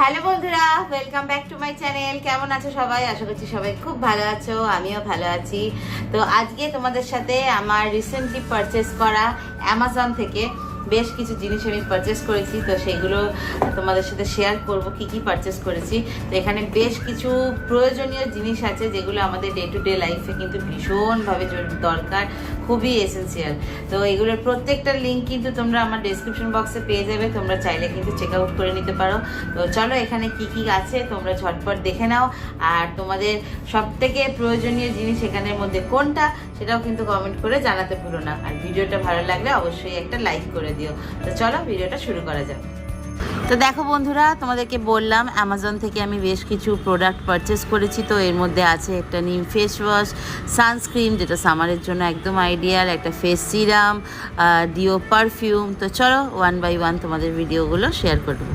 Hello বন্ধুরা, welcome back to my channel. কেমন আছো সবাই? আশা করছি সবাই খুব ভালো আছো, আমিও ভালো আছি। তো আজকে তোমাদের সাথে আমার রিসেন্টলি পারচেস করা অ্যামাজন থেকে বেশ কিছু জিনিস আমি পারচেস করেছি, তো সেগুলো তোমাদের সাথে শেয়ার করব কি কি পারচেস করেছি। তো এখানে বেশ কিছু প্রয়োজনীয় জিনিস আছে যেগুলো আমাদের ডে টু ডে লাইফে কিন্তু ভীষণভাবে দরকার, খুবই এসেন্সিয়াল। তো এগুলোর প্রত্যেকটা লিঙ্ক কিন্তু তোমরা আমার ডেসক্রিপশন বক্সে পেয়ে যাবে, তোমরা চাইলে কিন্তু চেক আউট করে নিতে পারো। তো চলো এখানে কি কি আছে তোমরা ঝটপট দেখে নাও, আর তোমাদের সবথেকে প্রয়োজনীয় জিনিস এখানের মধ্যে কোনটা সেটাও কিন্তু কমেন্ট করে জানাতে ভুলো না। আর ভিডিওটা ভালো লাগলে অবশ্যই একটা লাইক করে দিও। তো চলো ভিডিওটা শুরু করা যাক। তো দেখো বন্ধুরা, তোমাদেরকে বললাম অ্যামাজন থেকে আমি বেশ কিছু প্রোডাক্ট পারচেস করেছি। তো এর মধ্যে আছে একটা নিম ফেস ওয়াশ, সানস্ক্রিন যেটা সামারের জন্য একদম আইডিয়াল, একটা ফেস সিরাম, ডিও পারফিউম। তো চলো ওয়ান বাই ওয়ান তোমাদের ভিডিওগুলো শেয়ার করবো।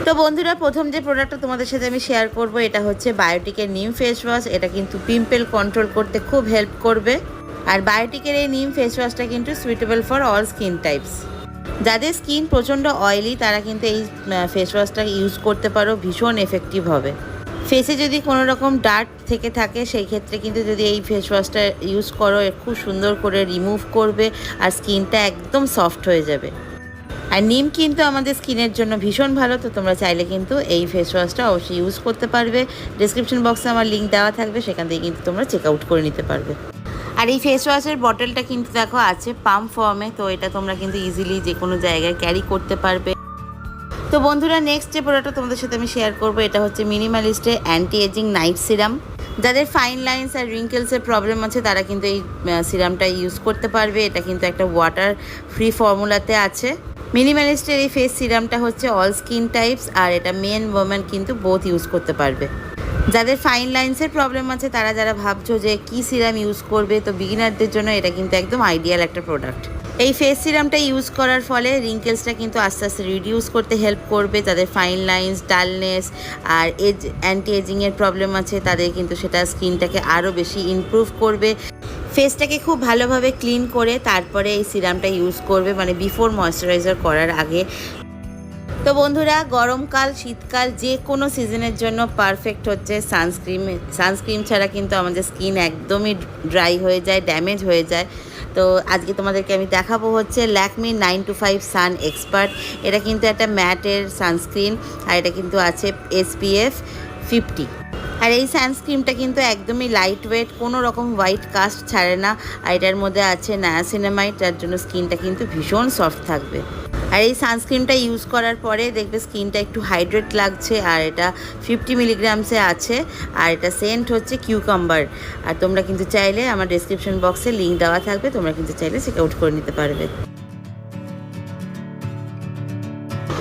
তো বন্ধুরা, প্রথম যে প্রোডাক্টটা তোমাদের সাথে আমি শেয়ার করব এটা হচ্ছে বায়োটিকের নিম ফেস ওয়াশ। এটা কিন্তু পিম্পল কন্ট্রোল করতে খুব হেল্প করবে। আর বায়োটিকের এই নিম ফেস ওয়াশটা কিন্তু suitable for all skin types. যাদের স্কিন প্রচণ্ড অয়েলি তারা কিন্তু এই ফেস ওয়াশটা ইউজ করতে পারো, ভীষণ এফেক্টিভ হবে। ফেসে যদি কোনো রকম ডার্ট থেকে থাকে সেই ক্ষেত্রে কিন্তু যদি এই ফেস ওয়াশটা ইউজ করো খুব সুন্দর করে রিমুভ করবে আর স্কিনটা একদম সফট হয়ে যাবে। আর নিম কিন্তু আমাদের স্কিনের জন্য ভীষণ ভালো। তো তোমরা চাইলে কিন্তু এই ফেস ওয়াশটা অবশ্যই ইউজ করতে পারবে। ডেসক্রিপশন বক্সে আমার লিঙ্ক দেওয়া থাকবে, সেখান থেকে কিন্তু তোমরা চেক আউট করে নিতে পারবে। আর এই ফেস ওয়াশের বটলটা কিন্তু দেখো আছে পাম্প ফর্মে, তো এটা তোমরা কিন্তু ইজিলি যে কোনো জায়গায় ক্যারি করতে পারবে। তো বন্ধুরা, নেক্সট যে প্রোডাক্টটা তোমাদের সাথে আমি শেয়ার করবো এটা হচ্ছে মিনিমালিস্টের অ্যান্টি এজিং নাইট সিরাম। যাদের ফাইন লাইন্স আর রিঙ্কেলসের প্রবলেম আছে তারা কিন্তু এই সিরামটা ইউজ করতে পারবে। এটা কিন্তু একটা ওয়াটার ফ্রি ফর্মুলাতে আছে। মিনিমালিস্টের এই ফেস সিরামটা হচ্ছে অল স্কিন টাইপস, আর এটা মেন ওমেন কিন্তু বোথ ইউজ করতে পারবে। যাদের ফাইন লাইন্সের প্রবলেম আছে তারা যারা ভাবছো যে কি সিরাম ইউজ করবে, তো বিগিনারদের জন্য এটা কিন্তু একদম আইডিয়াল একটা প্রোডাক্ট। এই ফেস সিরামটা ইউজ করার ফলে রিঙ্কেলসটা কিন্তু আস্তে আস্তে রিডিউস করতে হেল্প করবে। যাদের ফাইন লাইন্স, ডালনেস আর অ্যান্টি এজিংয়ের প্রবলেম আছে তাদের কিন্তু সেটা স্কিনটাকে আরও বেশি ইমপ্রুভ করবে। ফেসটাকে খুব ভালোভাবে ক্লিন করে তারপরে এই সিরামটা ইউজ করবে, মানে বিফোর ময়শ্চারাইজার করার আগে। তো বন্ধুরা, গরমকাল শীতকাল যে কোনো সিজনের জন্য পারফেক্ট হচ্ছে সানস্ক্রিন ছাড়া কিন্তু আমাদের স্কিন একদমই ড্রাই হয়ে যায়, ড্যামেজ হয়ে যায়। তো আজকে তোমাদেরকে আমি দেখাবো হচ্ছে ল্যাকমি 925 সান এক্সপার্ট। এটা কিন্তু একটা ম্যাটের সানস্ক্রিন, আর এটা কিন্তু আছে SPF 50। আর এই সানস্ক্রিনটা কিন্তু একদমই লাইট ওয়েট, কোনো রকম হোয়াইট কাস্ট ছাড়ে না। আর এটার মধ্যে আছে নায়াসিনামাইড, যার জন্য স্কিনটা কিন্তু ভীষণ সফট থাকবে। আর এই সানস্ক্রিনটা ইউজ করার পরে দেখবে স্কিনটা একটু হাইড্রেট লাগছে। আর এটা 50 মিলিগ্রামসে আছে, আর এটা সেন্ট হচ্ছে কিউকাম্বার। আর তোমরা কিন্তু চাইলে আমার ডেসক্রিপশন বক্সে লিঙ্ক দেওয়া থাকবে, তোমরা কিন্তু চাইলে চেক আউট করে নিতে পারবে।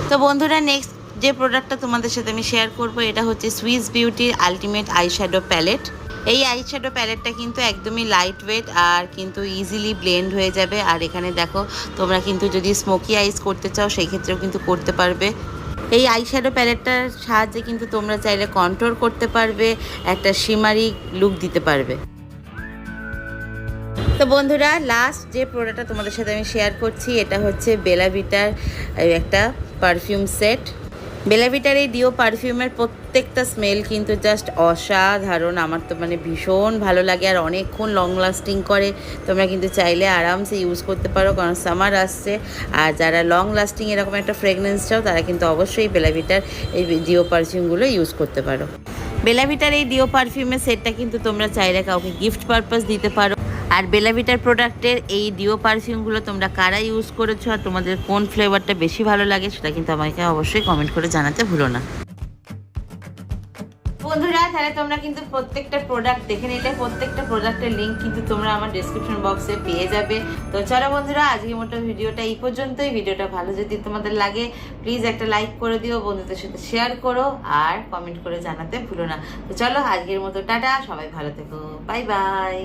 তো বন্ধুরা, নেক্সট যে প্রোডাক্টটা তোমাদের সাথে আমি শেয়ার করব এটা হচ্ছে সুইস বিউটির আলটিমেট আইশ্যাডো প্যালেট। এই আইশ্যাডো প্যালেটটা কিন্তু একদমই লাইট ওয়েট আর কিন্তু ইজিলি ব্লেন্ড হয়ে যাবে। আর এখানে দেখো, তোমরা কিন্তু যদি স্মোকি আইস করতে চাও সেই ক্ষেত্রেও কিন্তু করতে পারবে। এই আইশ্যাডো প্যালেটটার সাহায্যে কিন্তু তোমরা চাইলে কন্ট্রোল করতে পারবে, একটা শিমারি লুক দিতে পারবে। তো বন্ধুরা, লাস্ট যে প্রোডাক্টটা তোমাদের সাথে আমি শেয়ার করছি এটা হচ্ছে বেলা ভিটার একটা পারফিউম সেট। বেলা ভিটার এই ডিও পারফিউমের প্রত্যেকটা স্মেল কিন্তু জাস্ট অসাধারণ। আমার তো মানে ভীষণ ভালো লাগে আর অনেকক্ষণ লং লাস্টিং করে। তোমরা কিন্তু চাইলে আরামসে ইউজ করতে পারো, কারণ সামার আসছে। আর যারা লং লাস্টিং এরকম একটা ফ্রেগনেন্স চাও তারা কিন্তু অবশ্যই বেলা ভিটার এই ডিও পারফিউমগুলো ইউজ করতে পারো। বেলা ভিটার এই ডিও পারফিউমের সেটটা কিন্তু তোমরা চাইলে কাউকে গিফট পারপাস দিতে পারো। আর বেলা ভিটার প্রোডাক্টের এই ডিও পারফিউমগুলো তোমরা কারা ইউজ করেছো আর তোমাদের কোন ফ্লেভারটা বেশি ভালো লাগে সেটা কিন্তু আমাকে অবশ্যই কমেন্ট করে জানাতে ভুলো না। বন্ধুরা, তাহলে তোমরা কিন্তু প্রত্যেকটা প্রোডাক্ট দেখে নিলে, প্রত্যেকটা প্রোডাক্টের লিঙ্ক কিন্তু তোমরা আমার ডেসক্রিপশন বক্সে পেয়ে যাবে। তো চলো বন্ধুরা, আজকের মতো ভিডিওটা এই পর্যন্তই। ভিডিওটা ভালো যদি তোমাদের লাগে প্লিজ একটা লাইক করে দিও, বন্ধুদের সাথে শেয়ার করো আর কমেন্ট করে জানাতে ভুলো না। তো চলো আজকের মতো টাটা, সবাই ভালো থেকো, বাই বাই।